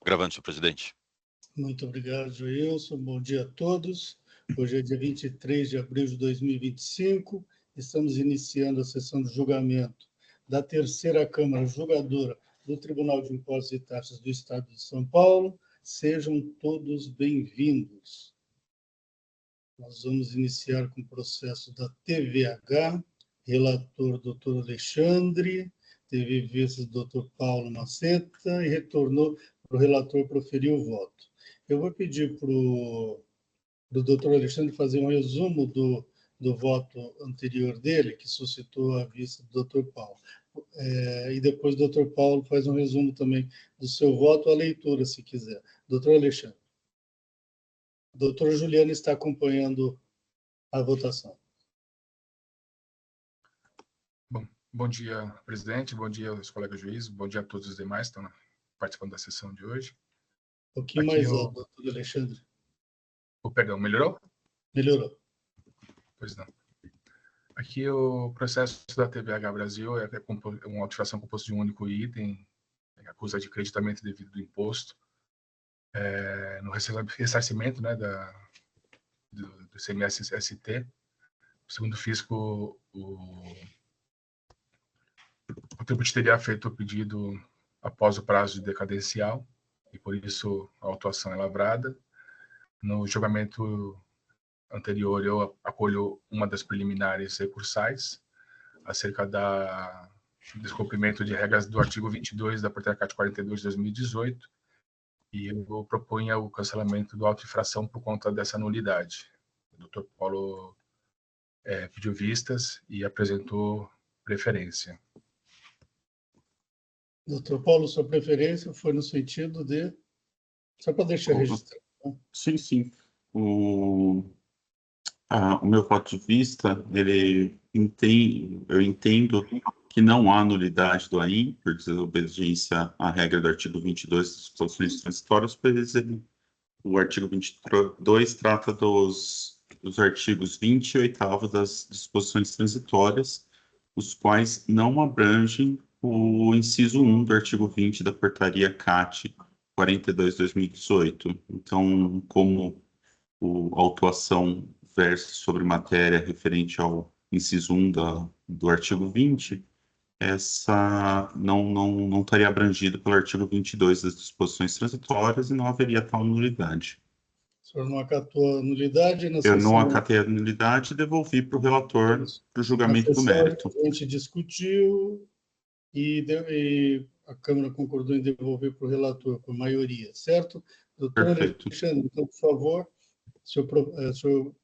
Gravando, senhor presidente. Muito obrigado, Joilson. Bom dia a todos. Hoje é dia 23 de abril de 2025. Estamos iniciando a sessão de julgamento da terceira Câmara Julgadora do Tribunal de Impostos e Taxas do Estado de São Paulo. Sejam todos bem-vindos. Nós vamos iniciar com o processo da TVH, relator Dr. Alexandre, teve vista do Dr. Paulo Maceta e retornou para o relator proferir o voto. Eu vou pedir para o Dr. Alexandre fazer um resumo do voto anterior dele, que suscitou a vista do Dr. Paulo. E depois o Dr. Paulo faz um resumo também do seu voto, a leitura, se quiser. Dr. Alexandre. O doutor Juliano está acompanhando a votação. Bom dia, presidente. Bom dia aos colegas juízes. Bom dia a todos os demais que estão participando da sessão de hoje. Um pouquinho mais alto, doutor Alexandre. Perdão, melhorou? Melhorou. Pois não. Aqui o processo da TVH Brasil é uma alteração composta de um único item, acusa de creditamento devido do imposto, no ressarcimento, né, do ICMS-ST. Segundo o fisco, o contribuinte teria feito o pedido após o prazo de decadencial, e por isso a autuação é lavrada. No julgamento anterior, eu acolho uma das preliminares recursais acerca do descumprimento de regras do artigo 22 da Portaria CAT 42 de 2018, e eu propunha o cancelamento do auto-infração por conta dessa nulidade. O Dr. Paulo pediu vistas e apresentou preferência. Doutor Paulo, sua preferência foi no sentido de... Só para deixar registrado. Sim. O meu voto de vista, eu entendo que não há nulidade do AIM, por desobediência à regra do artigo 22 das disposições transitórias, pois o artigo 22 trata dos artigos 20 e 8º das disposições transitórias, os quais não abrangem o inciso 1 do artigo 20 da Portaria CAT 42 de 2018. Então, como a autuação versa sobre matéria referente ao inciso 1 do artigo 20, essa não estaria abrangida pelo artigo 22 das disposições transitórias e não haveria tal nulidade. O senhor não acatou a nulidade? Eu não acatei a nulidade e devolvi para o relator para o julgamento do mérito. A gente discutiu e a Câmara concordou em devolver para o relator, por maioria, certo? Doutor Alexandre, então, por favor, o senhor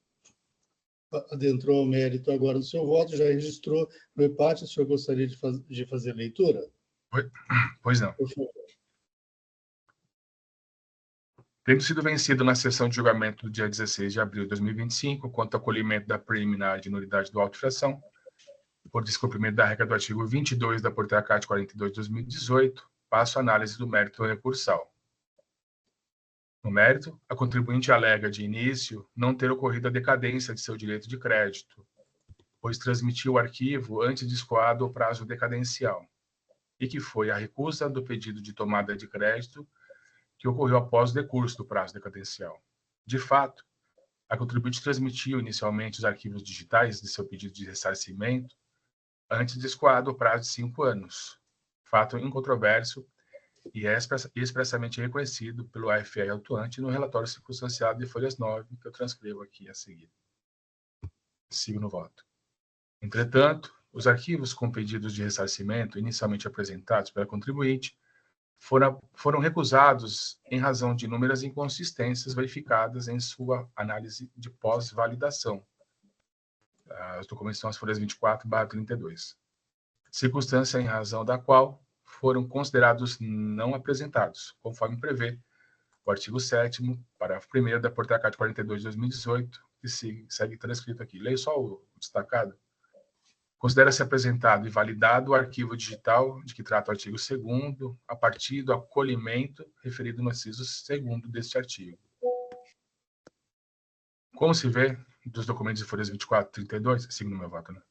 adentrou ao mérito agora no seu voto, já registrou no empate, o senhor gostaria de fazer leitura? Pois não. Por favor. Tendo sido vencido na sessão de julgamento do dia 16 de abril de 2025, quanto ao acolhimento da preliminar de nulidade do auto-infração, por descumprimento da regra do artigo 22 da Portaria CAT 42 de 2018, passo a análise do mérito recursal. No mérito, a contribuinte alega de início não ter ocorrido a decadência de seu direito de crédito, pois transmitiu o arquivo antes de escoado o prazo decadencial, e que foi a recusa do pedido de tomada de crédito que ocorreu após o decurso do prazo decadencial. De fato, a contribuinte transmitiu inicialmente os arquivos digitais de seu pedido de ressarcimento antes de escoado o prazo de 5 anos, fato incontroverso e expressamente reconhecido pelo AFE autuante no relatório circunstanciado de folhas 9, que eu transcrevo aqui a seguir. Sigo no voto. Entretanto, os arquivos com pedidos de ressarcimento inicialmente apresentados pela contribuinte foram recusados em razão de inúmeras inconsistências verificadas em sua análise de pós-validação. Os documentos são as folhas 24/32. Circunstância em razão da qual foram considerados não apresentados, conforme prevê o artigo 7º, parágrafo 1º da Portaria CAT 42 de 2018, que segue transcrito aqui. Leio só o destacado. Considera-se apresentado e validado o arquivo digital de que trata o artigo 2º, a partir do acolhimento referido no inciso 2º deste artigo. Como se vê dos documentos de folhas 24 e 32, sigo no meu voto, né?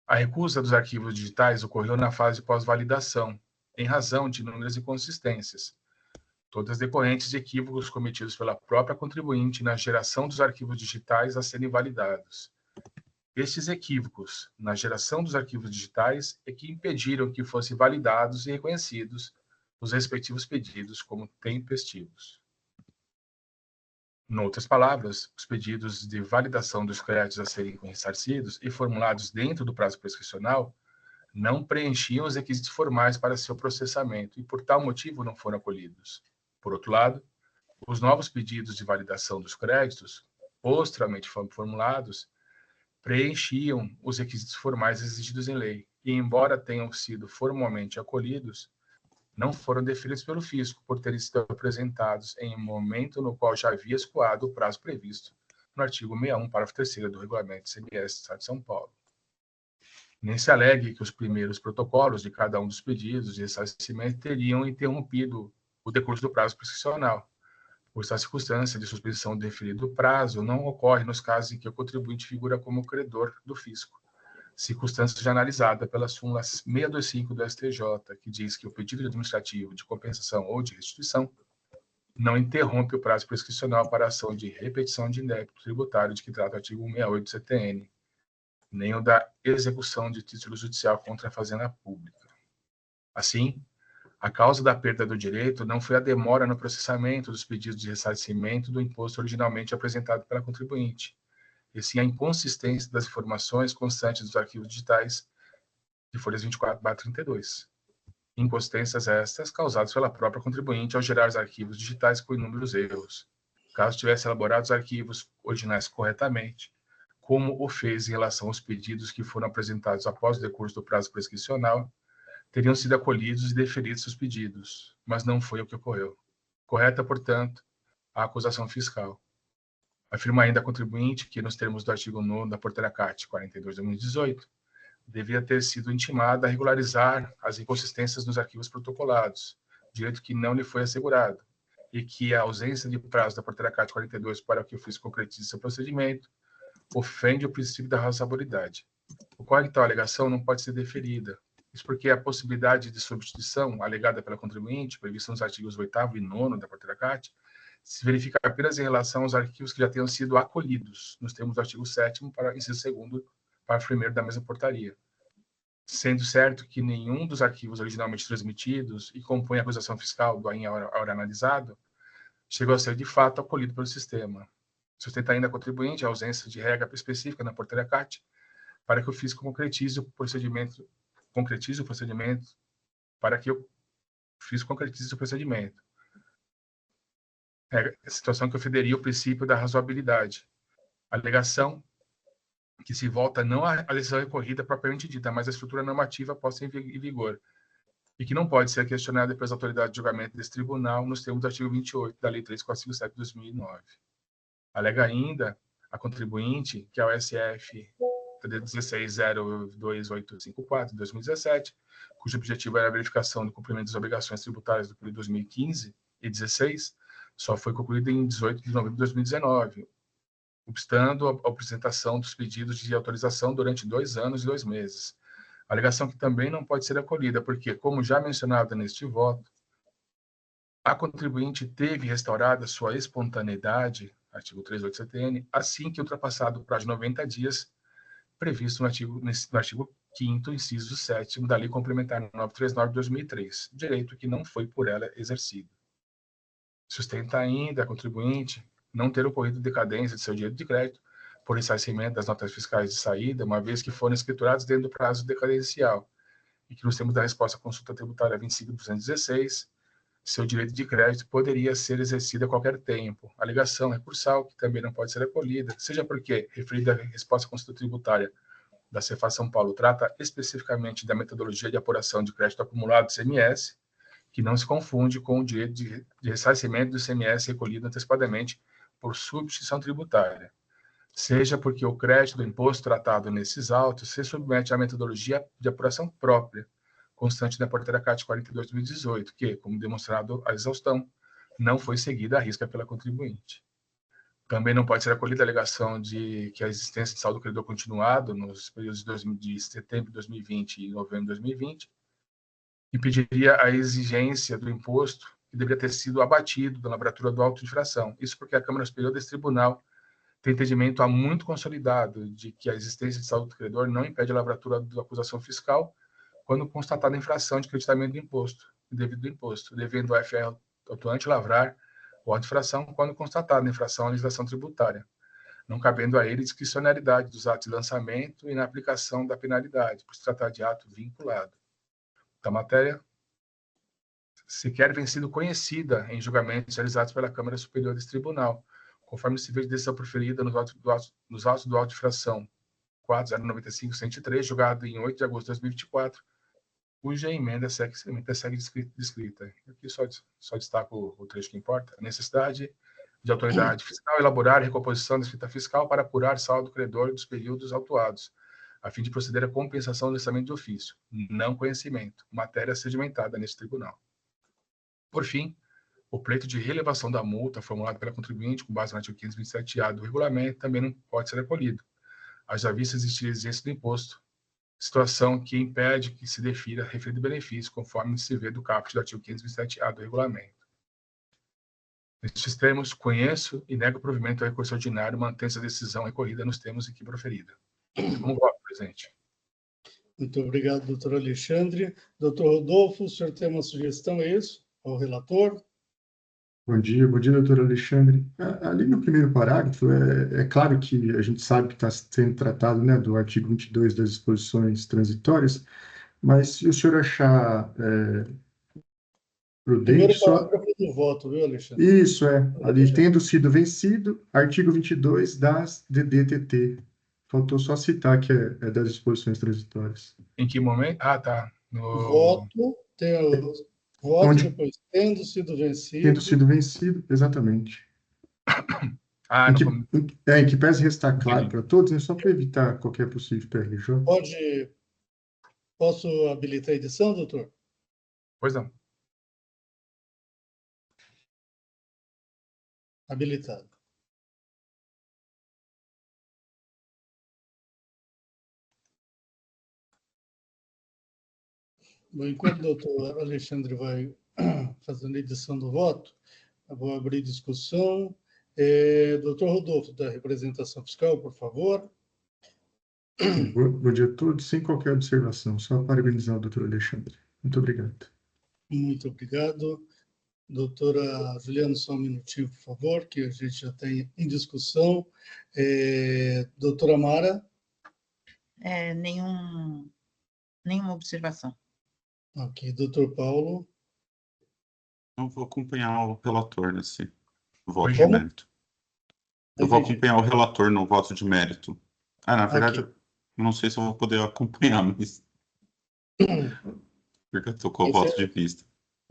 A recusa dos arquivos digitais ocorreu na fase de pós-validação, em razão de inúmeras inconsistências. todas decorrentes de equívocos cometidos pela própria contribuinte na geração dos arquivos digitais a serem validados. Estes equívocos na geração dos arquivos digitais é que impediram que fossem validados e reconhecidos os respectivos pedidos como tempestivos. Em outras palavras, os pedidos de validação dos créditos a serem ressarcidos e formulados dentro do prazo prescricional não preenchiam os requisitos formais para seu processamento e, por tal motivo, não foram acolhidos. Por outro lado, os novos pedidos de validação dos créditos, posteriormente formulados, preenchiam os requisitos formais exigidos em lei e, embora tenham sido formalmente acolhidos, não foram deferidos pelo fisco por terem sido apresentados em um momento no qual já havia escoado o prazo previsto no artigo 61, parágrafo 3º do Regulamento CMS do Estado de São Paulo. Nem se alegue que os primeiros protocolos de cada um dos pedidos de ressarcimento teriam interrompido o decurso do prazo prescricional, pois a circunstância de suspensão deferido do prazo não ocorre nos casos em que o contribuinte figura como credor do fisco, circunstância já analisada pela súmula 625 do STJ, que diz que o pedido administrativo de compensação ou de restituição não interrompe o prazo prescricional para a ação de repetição de débito tributário de que trata o artigo 168 do CTN, nem o da execução de título judicial contra a fazenda pública. Assim, a causa da perda do direito não foi a demora no processamento dos pedidos de ressarcimento do imposto originalmente apresentado pela contribuinte, e sim a inconsistência das informações constantes dos arquivos digitais de folhas 24/32. Inconsistências estas causadas pela própria contribuinte ao gerar os arquivos digitais com inúmeros erros. Caso tivesse elaborado os arquivos originais corretamente, como o fez em relação aos pedidos que foram apresentados após o decurso do prazo prescricional, teriam sido acolhidos e deferidos seus pedidos, mas não foi o que ocorreu. Correta, portanto, a acusação fiscal. Afirma ainda a contribuinte que, nos termos do artigo 9 da Portaria CAT 42/2018, devia ter sido intimada a regularizar as inconsistências nos arquivos protocolados, direito que não lhe foi assegurado, e que a ausência de prazo da Portaria CAT 42 para que o fisco concretize seu procedimento ofende o princípio da razoabilidade. Ocorre que tal alegação não pode ser deferida. Isso porque a possibilidade de substituição alegada pela contribuinte, prevista nos artigos 8º e 9º da Portaria CAT, se verifica apenas em relação aos arquivos que já tenham sido acolhidos, nos termos do artigo 7º, para inciso 2º, parágrafo 1º da mesma portaria. Sendo certo que nenhum dos arquivos originalmente transmitidos e compõe a acusação fiscal do AIN a hora analisado, chegou a ser de fato acolhido pelo sistema. Sustenta ainda a contribuinte a ausência de regra específica na Portaria CAT para que o fisco concretize o procedimento, situação que ofenderia o princípio da razoabilidade. A alegação que se volta não à decisão recorrida propriamente dita, mas à estrutura normativa posta em vigor, e que não pode ser questionada pelas autoridades de julgamento desse tribunal nos termos do artigo 28 da Lei 3.457 de 2009. Alega ainda a contribuinte que a OSF 16.02.854 de 2017, cujo objetivo era a verificação do cumprimento das obrigações tributárias do período 2015 e 2016, só foi concluída em 18 de novembro de 2019, obstando a apresentação dos pedidos de autorização durante 2 anos e 2 meses. A alegação que também não pode ser acolhida, porque, como já mencionado neste voto, a contribuinte teve restaurada sua espontaneidade, artigo 38 CTN, assim que ultrapassado o prazo de 90 dias, previsto no artigo 5º, inciso 7º da Lei Complementar 939 de 2003, direito que não foi por ela exercido. Sustenta ainda a contribuinte não ter ocorrido decadência de seu direito de crédito por ressarcimento das notas fiscais de saída, uma vez que foram escriturados dentro do prazo decadencial, e que nos termos da resposta à consulta tributária 25.216, seu direito de crédito poderia ser exercido a qualquer tempo. A alegação recursal, que também não pode ser acolhida, seja porque, referida à resposta à consulta tributária da Cefaz São Paulo, trata especificamente da metodologia de apuração de crédito acumulado do ICMS, que não se confunde com o direito de ressarcimento do ICMS recolhido antecipadamente por substituição tributária, seja porque o crédito do imposto tratado nesses autos se submete à metodologia de apuração própria, constante da Portaria CAT 42 de 2018, que, como demonstrado a exaustão, não foi seguida à risca pela contribuinte. Também não pode ser acolhida a alegação de que a existência de saldo credor continuado nos períodos de setembro de 2020 e novembro de 2020 impediria a exigência do imposto que deveria ter sido abatido da lavratura do auto de infração. Isso porque a Câmara Superior desse tribunal tem entendimento há muito consolidado de que a existência de saúde do credor não impede a lavratura da acusação fiscal quando constatada a infração de creditamento do imposto, devido do imposto, devendo o FR atuante lavrar o auto de infração quando constatada a infração à legislação tributária, não cabendo a ele discricionariedade dos atos de lançamento e na aplicação da penalidade, por se tratar de ato vinculado. Da matéria, sequer vem sido conhecida em julgamentos realizados pela Câmara Superior desse Tribunal, conforme se vê de decisão proferida nos autos do auto de infração 4.095.103, julgado em 8 de agosto de 2024, cuja emenda segue descrita. Aqui só destaco o trecho que importa. A necessidade de autoridade fiscal elaborar a recomposição da escrita fiscal para apurar saldo credor dos períodos autuados, a fim de proceder à compensação do lançamento de ofício, não conhecimento, matéria sedimentada neste tribunal. Por fim, o pleito de relevação da multa formulado pela contribuinte com base no artigo 527-A do regulamento também não pode ser acolhido, haja vista existir exigência do imposto, situação que impede que se defira referido benefício, conforme se vê do caput do artigo 527-A do regulamento. Nestes termos, conheço e nego o provimento ao recurso ordinário, mantendo-se a decisão recorrida nos termos em que proferida. Como voto, presidente. Muito obrigado, doutor Alexandre. Doutor Rodolfo, o senhor tem uma sugestão, é isso? Ao relator? Bom dia, doutor Alexandre. Ali no primeiro parágrafo, é claro que a gente sabe que está sendo tratado, né, do artigo 22 das disposições transitórias, mas se o senhor achar prudente... Primeiro parágrafo do voto, viu, Alexandre? Isso, ali tendo sido vencido, artigo 22 das DDTT. Faltou só citar que é das disposições transitórias. Em que momento? Ah, tá. Voto, voto depois tendo sido vencido. Tendo sido vencido, exatamente. Ah, em que pese restar claro para todos, né, só para evitar qualquer possível PRJ. Posso habilitar a edição, doutor? Pois não. Habilitado. Bom, enquanto o doutor Alexandre vai fazendo a edição do voto, eu vou abrir discussão. Doutor Rodolfo, da representação fiscal, por favor. Bom dia a todos, sem qualquer observação, só parabenizar o doutor Alexandre. Muito obrigado. Muito obrigado. Doutora Juliana, só um minutinho, por favor, que a gente já tem em discussão. Doutora Mara? Nenhuma observação. Ok. Doutor Paulo? Eu vou acompanhar o relator nesse voto de Como? mérito. Eu vou acompanhar o relator no voto de mérito. Na verdade, Ok. eu não sei se eu vou poder acompanhar, mas... Porque eu estou com o voto de vista.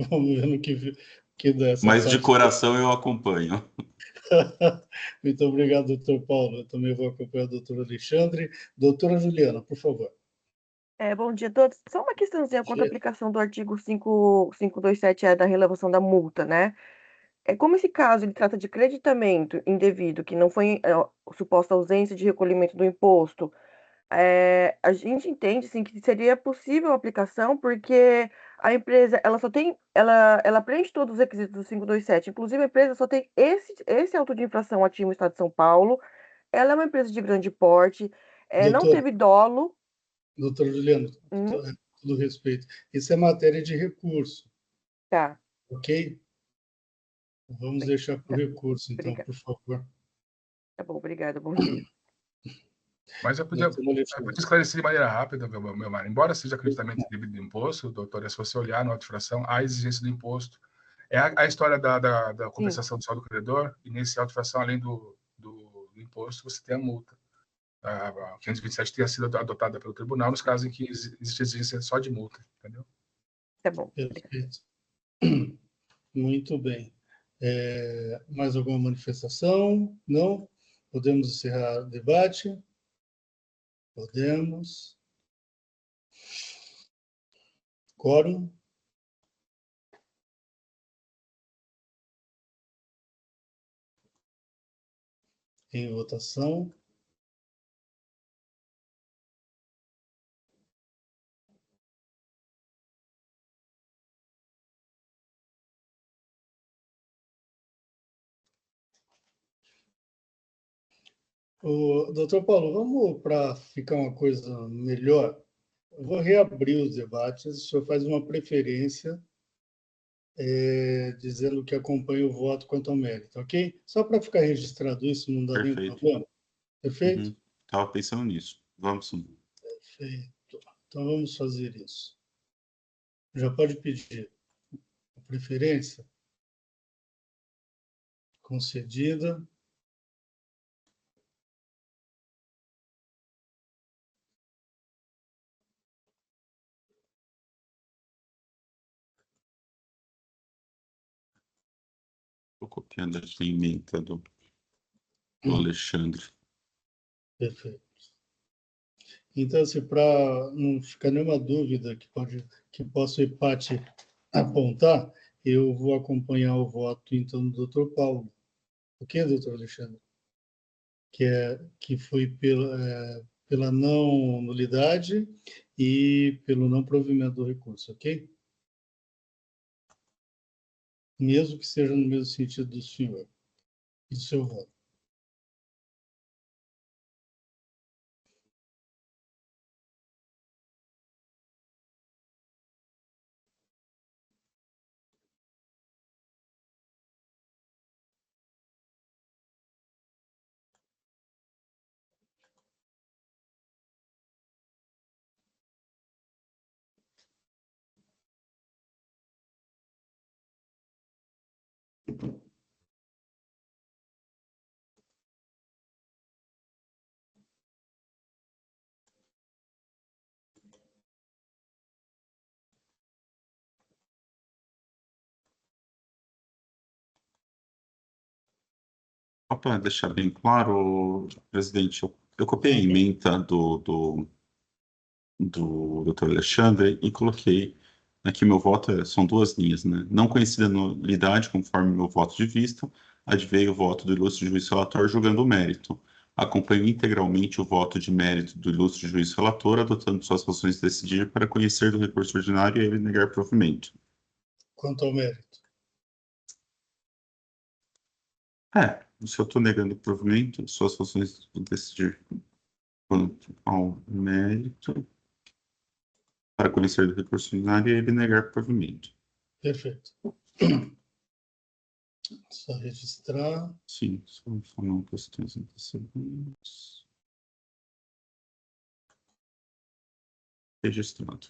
Vamos ver no que dá essa Mas de parte. coração eu acompanho. Muito obrigado, doutor Paulo. Eu também vou acompanhar o doutor Alexandre. Doutora Juliana, por favor. Bom dia a todos. Só uma questãozinha quanto à aplicação do artigo 527-E da relevação da multa, né? Como esse caso ele trata de creditamento indevido, que não foi suposta ausência de recolhimento do imposto, a gente entende sim, que seria possível a aplicação, porque a empresa ela preenche todos os requisitos do 527, inclusive a empresa só tem esse auto de infração ativo no Estado de São Paulo, ela é uma empresa de grande porte, não teve dolo. Doutora Juliana, todo respeito, isso é matéria de recurso. Tá. Ok? Vamos deixar por recurso, então, Obrigada. por favor. Tá bom, obrigada, bom dia. Mas eu podia esclarecer de maneira rápida, meu Mário. Embora seja acreditamento devido do imposto, doutora, se você olhar na auto-infração, há exigência do imposto. É a história da compensação do saldo credor, e nesse auto-infração, além do imposto, você tem a multa. A 527 tenha sido adotada pelo tribunal nos casos em que existe exigência só de multa, entendeu? Tá bom. Perfeito. Muito bem. Mais alguma manifestação? Não? Podemos encerrar o debate? Podemos. Quórum? Em votação. Doutor Paulo, vamos para ficar uma coisa melhor. Eu vou reabrir os debates. O senhor faz uma preferência dizendo que acompanha o voto quanto ao mérito, ok? Só para ficar registrado isso, não dá nenhum Perfeito. problema. Perfeito? Uhum. Estava pensando nisso. Vamos sim. Perfeito. Então vamos fazer isso. Já pode pedir a preferência concedida. Estou copiando aqui a emenda do Alexandre. Perfeito. Então, assim, para não ficar nenhuma dúvida que possa o empate apontar, eu vou acompanhar o voto, então, do Dr. Paulo. Ok, doutor Alexandre? Que foi pela não nulidade e pelo não provimento do recurso, ok? Mesmo que seja no mesmo sentido do senhor e do seu voto. Só para deixar bem claro, presidente, eu copiei a emenda do Dr. Alexandre e coloquei aqui meu voto, são duas linhas, né? Não conhecida nulidade, conforme meu voto de vista, adveio o voto do ilustre juiz relator julgando o mérito. Acompanho integralmente o voto de mérito do ilustre juiz relator, adotando suas razões de decidir para conhecer do recurso ordinário e ele negar provimento. Quanto ao mérito. Se eu estou negando provimento, suas razões de decidir quanto ao mérito para conhecer do recurso ordinário e ele negar provimento. Perfeito. Só registrar. Sim, só falar questões antecedentes. Registrado.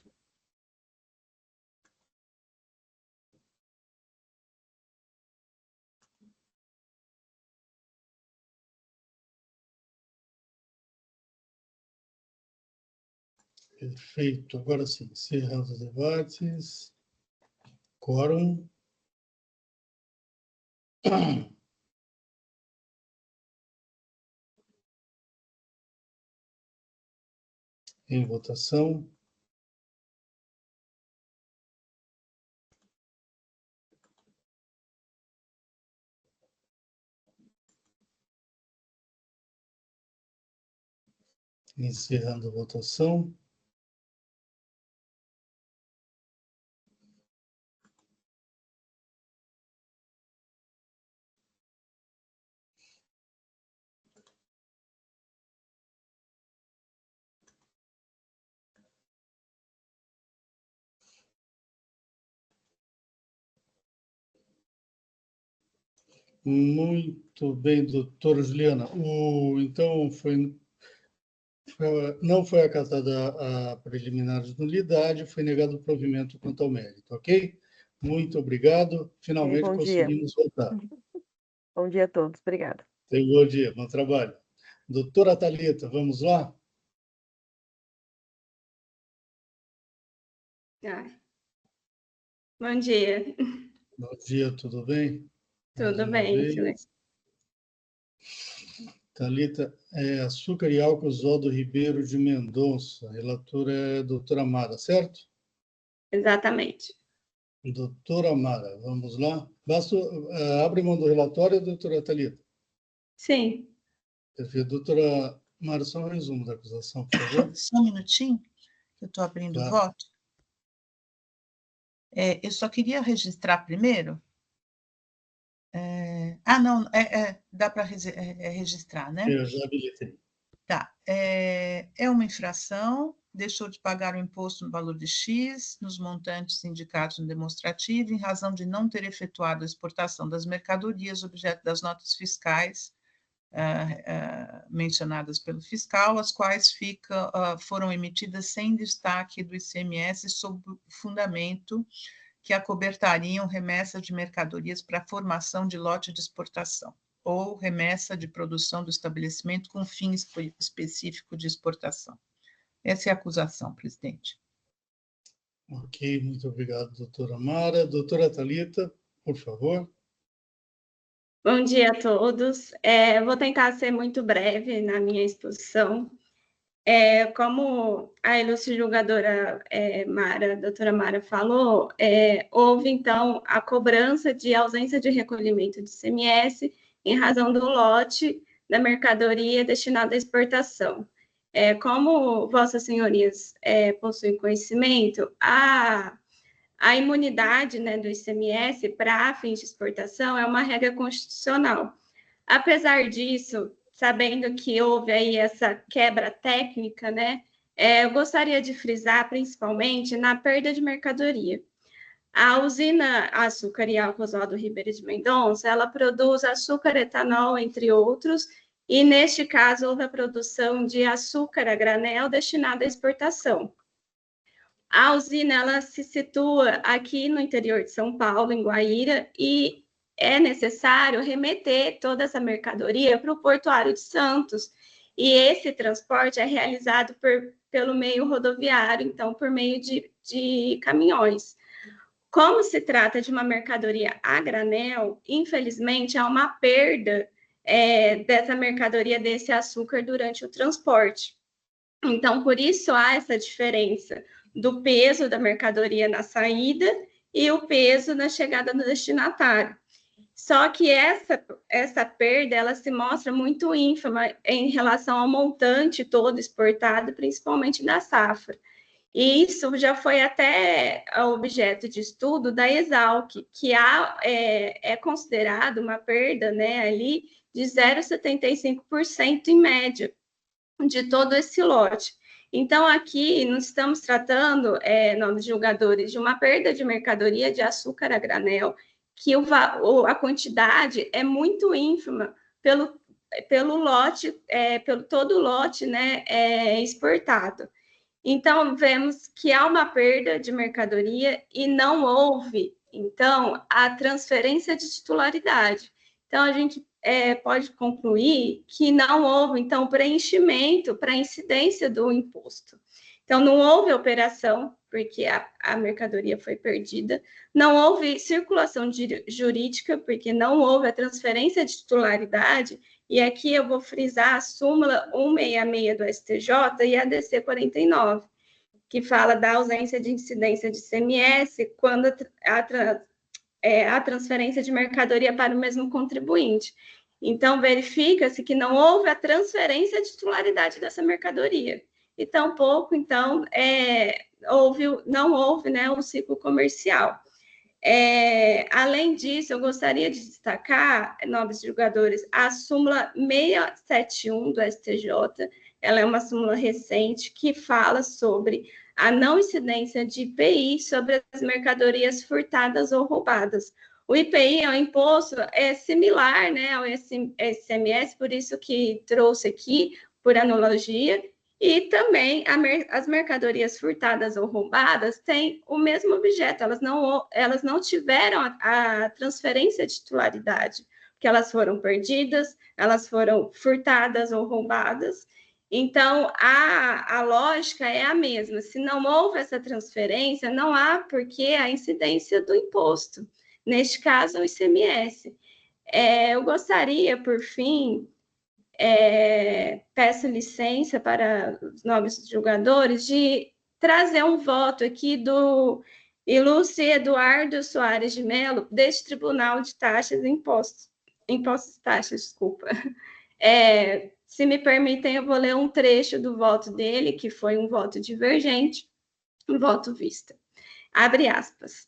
Perfeito. Agora sim, encerrando os debates. Quórum. Em votação. Encerrando a votação. Muito bem, doutora Juliana. Então, não foi acatada a preliminar de nulidade, foi negado o provimento quanto ao mérito, ok? Muito obrigado. Finalmente Bom dia. conseguimos votar. Bom dia a todos. Obrigada. Bom dia, bom trabalho. Doutora Thalita, vamos lá? Bom dia. Bom dia, tudo bem? Tudo bem, excelente. Thalita, açúcar e álcool Oswaldo Ribeiro de Mendonça. A relatora é a doutora Amara, certo? Exatamente. Doutora Amara, vamos lá? Abre mão do relatório, doutora Thalita. Sim. Perfeito. Doutora Amara, só um resumo da acusação, por favor. Só um minutinho, que eu estou abrindo o voto. Eu só queria registrar primeiro Não, dá para registrar, né? Eu já habilitei. Tá. É uma infração, deixou de pagar o imposto no valor de X, nos montantes indicados no demonstrativo, em razão de não ter efetuado a exportação das mercadorias, objeto das notas fiscais mencionadas pelo fiscal, as quais foram emitidas sem destaque do ICMS sob o fundamento que acobertariam remessa de mercadorias para formação de lote de exportação ou remessa de produção do estabelecimento com fim específico de exportação. Essa é a acusação, presidente. Ok, muito obrigado, doutora Mara. Doutora Thalita, por favor. Bom dia a todos. Vou tentar ser muito breve na minha exposição. Como a ilustre julgadora doutora Mara falou, houve, então, a cobrança de ausência de recolhimento de ICMS em razão do lote da mercadoria destinada à exportação. Como vossas senhorias possuem conhecimento, a imunidade, né, do ICMS para fins de exportação é uma regra constitucional. Apesar disso, sabendo que houve aí essa quebra técnica, né, eu gostaria de frisar principalmente na perda de mercadoria. A usina Açúcar e Álcool Oswaldo Ribeiro de Mendonça, ela produz açúcar, etanol, entre outros, e neste caso houve a produção de açúcar a granel destinado à exportação. A usina, ela se situa aqui no interior de São Paulo, em Guaíra, e é necessário remeter toda essa mercadoria para o Portuário de Santos, e esse transporte é realizado pelo meio rodoviário, então, por meio de caminhões. Como se trata de uma mercadoria a granel, infelizmente, há uma perda dessa mercadoria, desse açúcar, durante o transporte. Então, por isso há essa diferença do peso da mercadoria na saída e o peso na chegada do destinatário. Só que essa perda, ela se mostra muito ínfima em relação ao montante todo exportado, principalmente da safra. E isso já foi até objeto de estudo da Exalc, que é considerado uma perda, né, ali de 0,75% em média de todo esse lote. Então, aqui nós estamos tratando, nós julgadores, de uma perda de mercadoria de açúcar a granel, que a quantidade é muito ínfima pelo lote, pelo todo o lote, né, exportado. Então, vemos que há uma perda de mercadoria e não houve, então, a transferência de titularidade. Então, a gente pode concluir que não houve, então, preenchimento para a incidência do imposto. Então, não houve operação, porque a mercadoria foi perdida, não houve circulação jurídica, porque não houve a transferência de titularidade, e aqui eu vou frisar a súmula 166 do STJ e a DC 49, que fala da ausência de incidência de ICMS quando a transferência de mercadoria para o mesmo contribuinte. Então, verifica-se que não houve a transferência de titularidade dessa mercadoria. E tampouco, então, não houve, né, um ciclo comercial. Além disso, eu gostaria de destacar, nobres julgadores, a súmula 671 do STJ. Ela é uma súmula recente que fala sobre a não incidência de IPI sobre as mercadorias furtadas ou roubadas. O IPI é um imposto similar, né, ao ICMS, por isso que trouxe aqui, por analogia, e também as mercadorias furtadas ou roubadas têm o mesmo objeto, elas não tiveram a transferência de titularidade, porque elas foram perdidas, elas foram furtadas ou roubadas. Então, a lógica é a mesma. Se não houve essa transferência, não há por que a incidência do imposto. Neste caso, o ICMS. Eu gostaria, por fim, peço licença para os nobres julgadores de trazer um voto aqui do ilustre Eduardo Soares de Mello, deste Tribunal de Taxas e Impostos e Taxas, desculpa. Se me permitem, eu vou ler um trecho do voto dele, que foi um voto divergente, um voto vista. Abre aspas.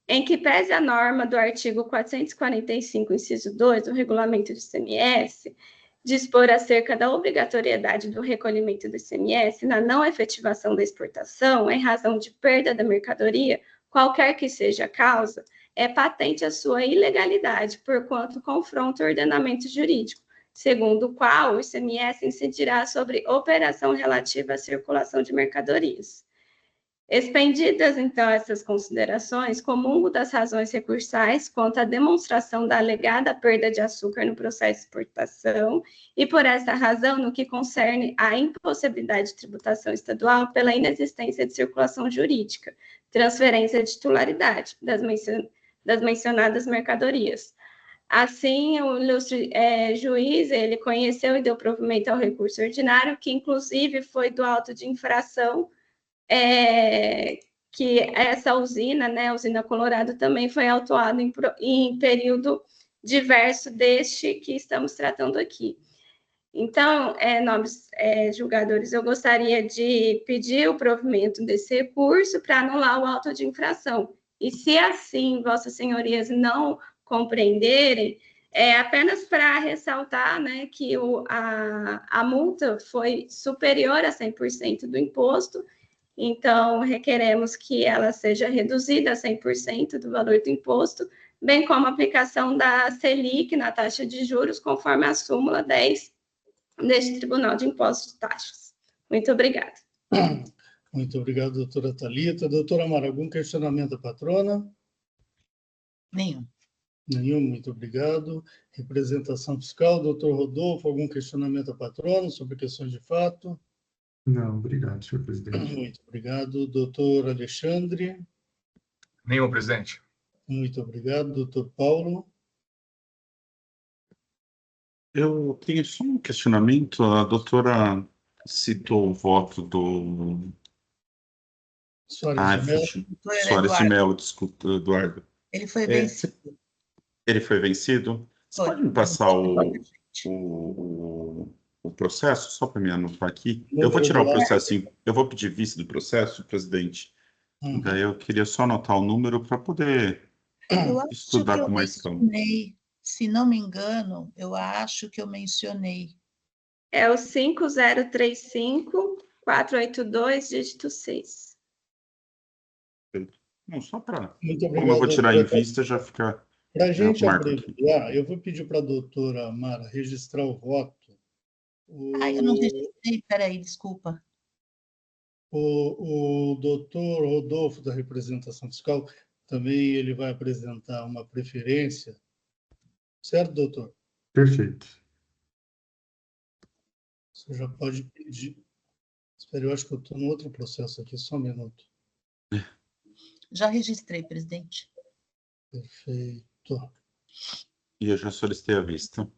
em que pese a norma do artigo 445, inciso 2 do Regulamento do ICMS, dispor acerca da obrigatoriedade do recolhimento do ICMS na não efetivação da exportação, em razão de perda da mercadoria, qualquer que seja a causa, é patente a sua ilegalidade, porquanto confronta o ordenamento jurídico, segundo o qual o ICMS incidirá sobre operação relativa à circulação de mercadorias. Expendidas, então, essas considerações, comungo das razões recursais quanto à demonstração da alegada perda de açúcar no processo de exportação e, por essa razão, no que concerne à impossibilidade de tributação estadual pela inexistência de circulação jurídica, transferência de titularidade das mencionadas mercadorias. Assim, o ilustre juiz, ele conheceu e deu provimento ao recurso ordinário, que inclusive foi do auto de infração, que essa usina, né, a usina Colorado, também foi autuada em período diverso deste que estamos tratando aqui. Então, nobres julgadores, eu gostaria de pedir o provimento desse recurso para anular o auto de infração. E se assim, vossas senhorias não compreenderem, apenas para ressaltar, né, que a multa foi superior a 100% do imposto. Então, requeremos que ela seja reduzida a 100% do valor do imposto, bem como a aplicação da Selic na taxa de juros, conforme a súmula 10 deste Tribunal de Impostos e Taxas. Muito obrigada. Muito obrigado, doutora Thalita. Doutora Mara, algum questionamento à patrona? Nenhum. Nenhum, muito obrigado. Representação fiscal, doutor Rodolfo, algum questionamento à patrona sobre questões de fato? Não, obrigado, senhor presidente. Muito obrigado. Doutor Alexandre? Nenhum, presidente. Muito obrigado. Doutor Paulo? Eu tenho só um questionamento. A doutora citou o voto do Soares de Mello? Soares de Mello, desculpa, Eduardo. Ele foi vencido. Ele foi vencido? Você Foi. pode me passar o processo, só para me anotar aqui? Eu vou tirar o processo, eu vou pedir vista do processo, presidente. Daí eu queria só anotar o número para poder estudar com mais calma. Se não me engano, eu acho que eu mencionei. É o 5035-482, dígito 6. Não, só para... Muito obrigado. Como eu vou tirar em vista, já fica... Para a gente abreviar, eu vou pedir para a doutora Mara registrar o voto. Eu não registrei, peraí, desculpa. O doutor Rodolfo, da representação fiscal, também ele vai apresentar uma preferência. Certo, doutor? Perfeito. Você já pode pedir. Espera, eu acho que eu estou no outro processo aqui, só um minuto. Já registrei, presidente. Perfeito. E eu já solicitei a vista.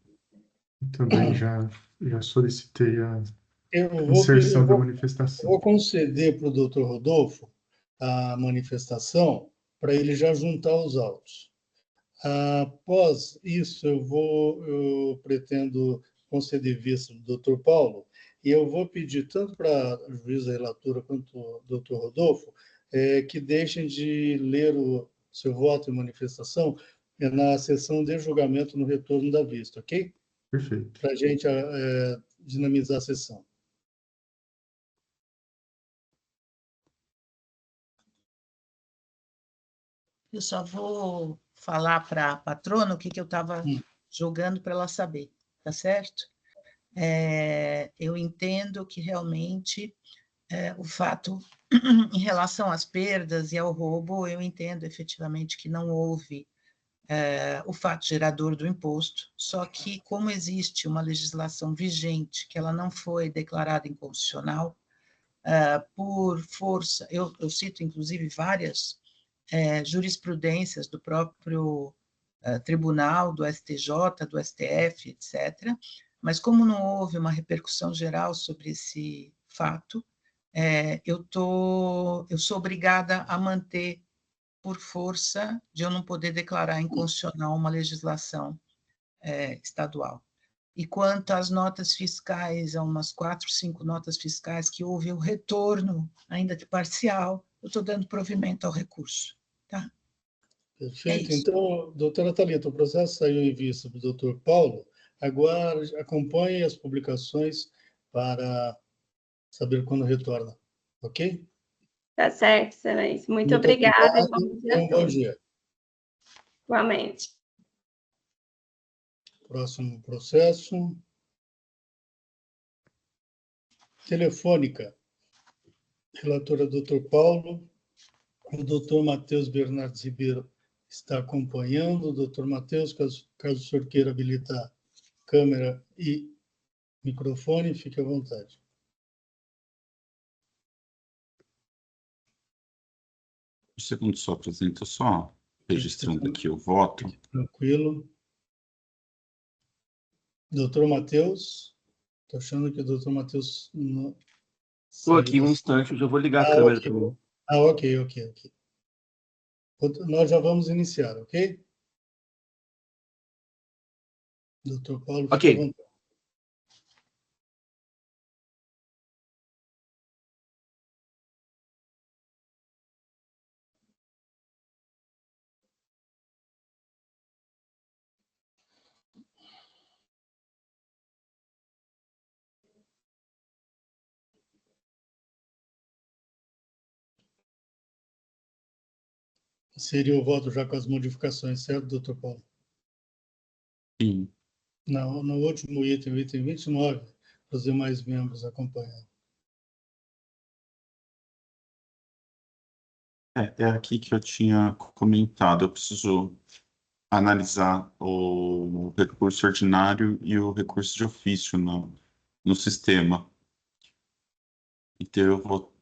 Também já solicitei a inserção da manifestação. Eu vou conceder para o doutor Rodolfo a manifestação para ele já juntar os autos. Após isso, eu pretendo conceder vista do doutor Paulo, e eu vou pedir tanto para a juíza relatora quanto o doutor Rodolfo que deixem de ler o seu voto e manifestação na sessão de julgamento no retorno da vista, ok? Perfeito. Para a gente dinamizar a sessão. Eu só vou falar para a patrona o que eu estava jogando para ela saber, tá certo? Eu entendo que realmente o fato, em relação às perdas e ao roubo, eu entendo efetivamente que não houve o fato gerador do imposto, só que como existe uma legislação vigente, que ela não foi declarada inconstitucional, por força, eu cito inclusive várias jurisprudências do próprio tribunal, do STJ, do STF, etc., mas como não houve uma repercussão geral sobre esse fato, eu sou obrigada a manter por força de eu não poder declarar inconstitucional uma legislação estadual. E quanto às notas fiscais, há umas 4, 5 notas fiscais que houve o retorno, ainda que parcial, eu estou dando provimento ao recurso. Tá? Perfeito. isso. Então, doutora Thalita, o processo saiu em vista do doutor Paulo. Agora, acompanhe as publicações para saber quando retorna. Ok? Tá certo, excelência. Muito Muito obrigada e obrigado bom dia e a um bom todos. dia. Igualmente. Próximo processo. Telefônica. Relatora doutor Paulo. O doutor Matheus Bernardes Ribeiro está acompanhando. Doutor Matheus, caso o senhor queira habilitar câmera e microfone, fique à vontade. Um segundo só, presidente, estou só registrando aqui o voto. Tranquilo. Doutor Matheus, estou achando que o doutor Matheus não Estou saiu aqui um instante, eu já vou ligar a câmera ok. também. Ok. Nós já vamos iniciar, ok? Doutor Paulo, fique à Ok. vontade. Seria o voto já com as modificações, certo, doutor Paulo? Sim. No último item, o item 29, os demais membros acompanhando. É aqui que eu tinha comentado. Eu preciso analisar o recurso ordinário e o recurso de ofício no sistema. Então, eu vou.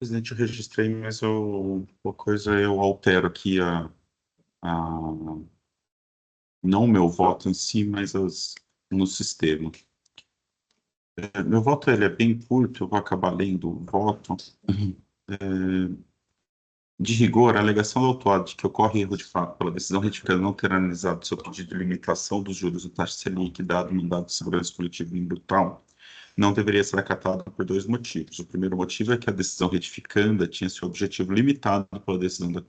Presidente, eu registrei, mas uma coisa eu altero aqui não o meu voto em si, mas no sistema. Meu voto ele é bem curto, eu vou acabar lendo o voto. De rigor, a alegação do autor de que ocorre erro de fato pela decisão retificada não ter analisado seu pedido de limitação dos juros da taxa Selic dado no mandado de segurança coletiva em brutal não deveria ser acatada por dois motivos. O primeiro motivo é que a decisão retificanda tinha seu objetivo limitado pela decisão da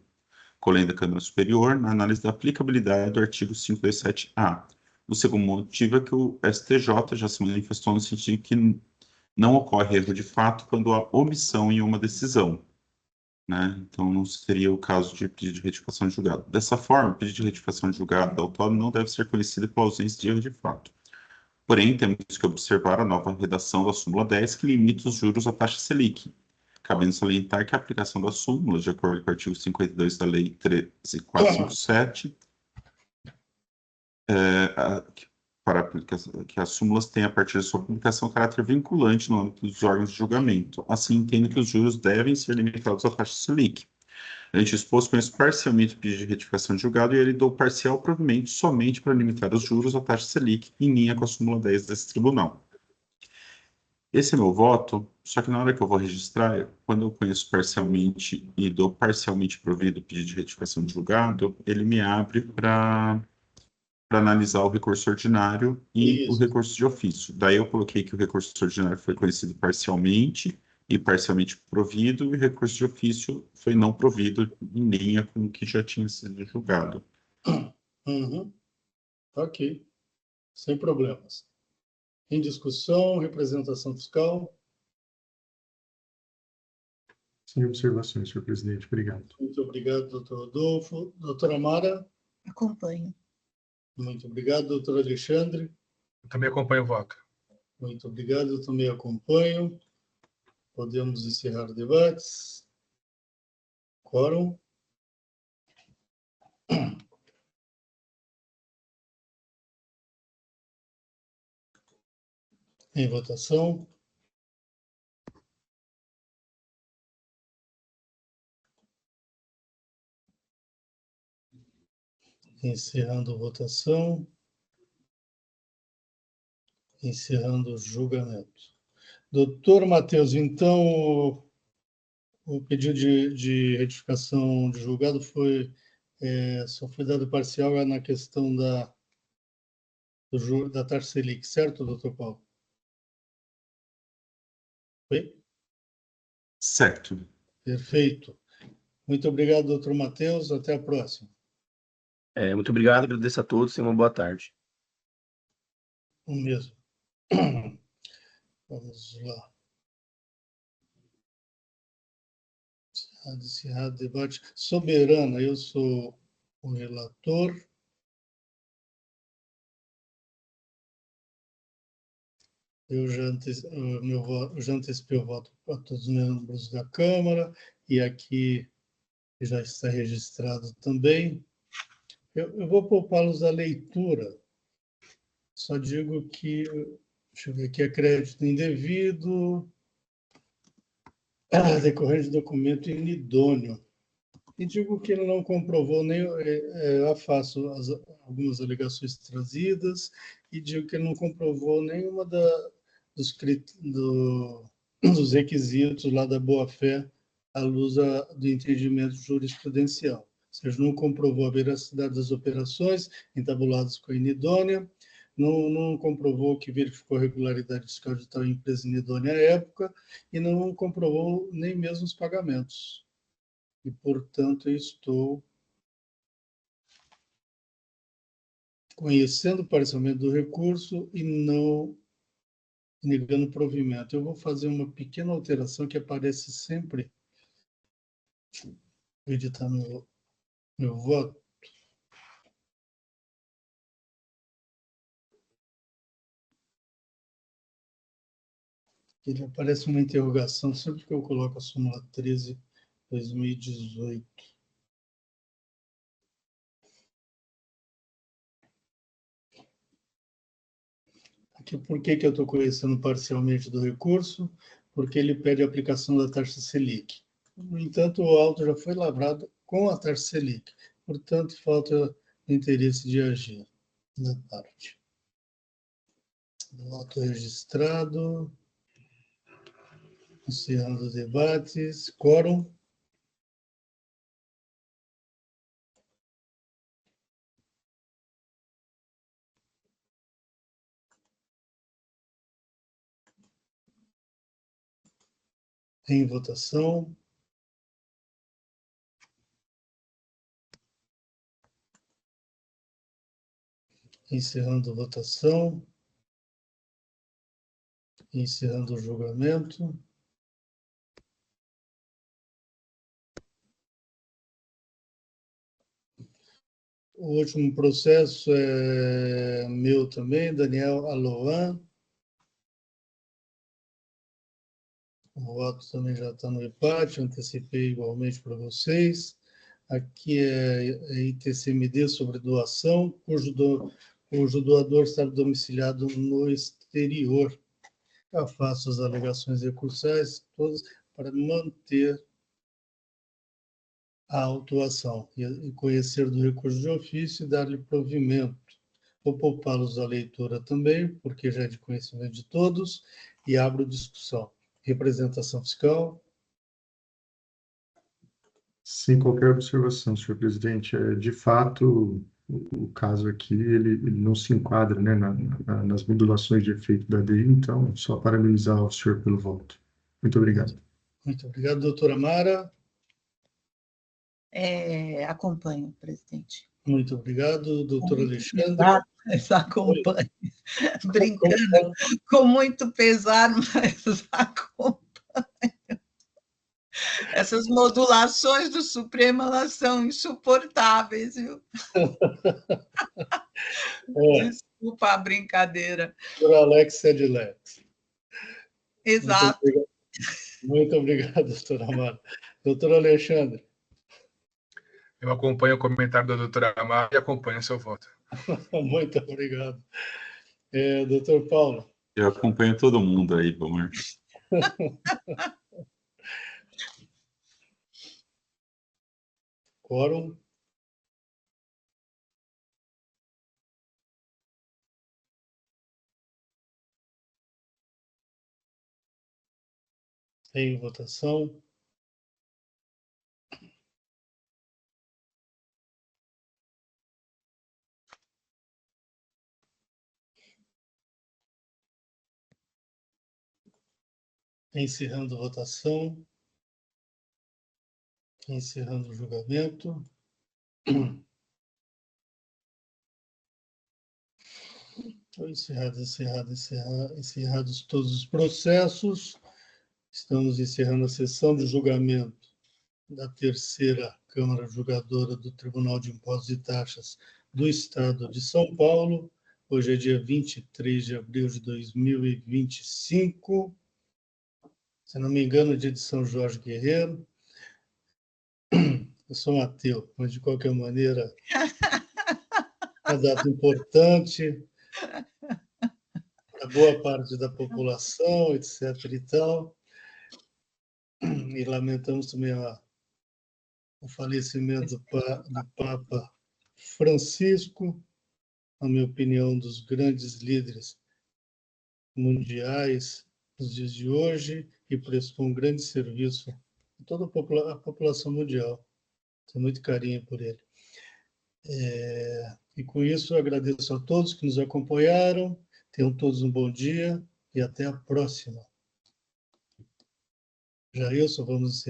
Colém da Câmara Superior na análise da aplicabilidade do artigo 527-A. O segundo motivo é que o STJ já se manifestou no sentido que não ocorre erro de fato quando há omissão em uma decisão, né? Então, não seria o caso de pedido de retificação de julgado. Dessa forma, o pedido de retificação de julgado da autónoma não deve ser conhecido pela ausência de erro de fato. Porém, temos que observar a nova redação da súmula 10, que limita os juros à taxa Selic, cabendo salientar que a aplicação da súmula, de acordo com o artigo 52 da Lei 13.457, que as súmulas têm, a partir de sua publicação, caráter vinculante no âmbito dos órgãos de julgamento. Assim, entendo que os juros devem ser limitados à taxa Selic. Ante exposto, conheço parcialmente o pedido de retificação de julgado e ele dou parcial provimento somente para limitar os juros à taxa Selic, em linha com a súmula 10 desse tribunal. Esse é meu voto, só que na hora que eu vou registrar, quando eu conheço parcialmente e dou parcialmente provido o pedido de retificação de julgado, ele me abre para analisar o recurso ordinário e o Isso. recurso de ofício. Daí eu coloquei que o recurso ordinário foi conhecido parcialmente e parcialmente provido, e o recurso de ofício foi não provido em linha com o que já tinha sido julgado. Uhum. Ok, sem problemas. Em discussão, representação fiscal. Sem observações, senhor presidente. Obrigado. Muito obrigado, doutor Rodolfo. Doutora Mara. Acompanho. Muito obrigado, doutor Alexandre. Eu também acompanho o voto. Muito obrigado, eu também acompanho. Podemos encerrar debates. Quórum. Em votação. Encerrando a votação. Encerrando o julgamento. Doutor Matheus, então, o pedido de retificação de julgado só foi dado parcial na questão da taxa Selic, certo, doutor Paulo? Oi? Certo. Perfeito. Muito obrigado, doutor Matheus. Até a próxima. Muito obrigado, agradeço a todos e uma boa tarde. O mesmo. Vamos lá. Encerrado o debate. Soberana, eu sou o relator. Eu já antecipei o voto para todos os membros da Câmara, e aqui já está registrado também. Eu vou poupá-los da leitura. Só digo que, deixa eu ver aqui, é crédito indevido, decorrente de documento inidôneo. E digo que ele não comprovou nem. Afasto algumas alegações trazidas e digo que ele não comprovou nenhuma dos requisitos lá da boa-fé à luz do entendimento jurisprudencial. Ou seja, não comprovou a veracidade das operações entabuladas com a inidônea, não comprovou que verificou a regularidade fiscal de tal empresa inidônea à época e não comprovou nem mesmo os pagamentos. E, portanto, eu estou conhecendo o parcialmente do recurso e não negando provimento. Eu vou fazer uma pequena alteração que aparece sempre. Vou editar meu voto. Ele aparece uma interrogação sempre que eu coloco a súmula 13, 2018. Aqui, por que eu estou conhecendo parcialmente do recurso? Porque ele pede a aplicação da taxa Selic. No entanto, o auto já foi lavrado com a taxa Selic. Portanto, falta interesse de agir na parte. Voto registrado. Encerrando os debates. Quórum. Em votação. Encerrando a votação. Encerrando o julgamento. O último processo é meu também, Daniel Aloan. O voto também já está no empate, antecipei igualmente para vocês. Aqui é ITCMD sobre doação, cujo doador está domiciliado no exterior. Eu faço as alegações recursais todas para manter a autuação e conhecer do recurso de ofício e dar-lhe provimento. Vou poupá-los da leitura também, porque já é de conhecimento de todos, e abro discussão. Representação fiscal. Sem qualquer observação, senhor presidente. De fato, o caso aqui ele não se enquadra, né, nas modulações de efeito da DI, então, só parabenizar o senhor pelo voto. Muito obrigado. Muito obrigado, doutora Mara. Acompanho, presidente. Muito obrigado, doutor Alexandre. Mas acompanho. Brincando, com muito pesar, mas acompanho. Essas modulações do Supremo, elas são insuportáveis, viu? Desculpa a brincadeira. Doutor Alex Sedilex. Exato. Muito obrigado, doutora Amara. Doutor Alexandre. Eu acompanho o comentário da doutora Amara e acompanho o seu voto. Muito obrigado. Doutor Paulo. Eu acompanho todo mundo aí, Bomar. Quórum. Em votação. Encerrando a votação. Encerrando o julgamento. Encerrados todos os processos. Estamos encerrando a sessão de julgamento da terceira Câmara Julgadora do Tribunal de Impostos e Taxas do Estado de São Paulo. Hoje é dia 23 de abril de 2025. Se não me engano, é dia de São Jorge Guerreiro. Eu sou ateu, mas de qualquer maneira, é uma data importante para boa parte da população, etc. e tal. E lamentamos também o falecimento do Papa Francisco, na minha opinião, um dos grandes líderes mundiais nos dias de hoje, e prestou um grande serviço a toda a população mundial. Tenho muito carinho por ele. E com isso, eu agradeço a todos que nos acompanharam. Tenham todos um bom dia e até a próxima. Jailson, vamos encerrar.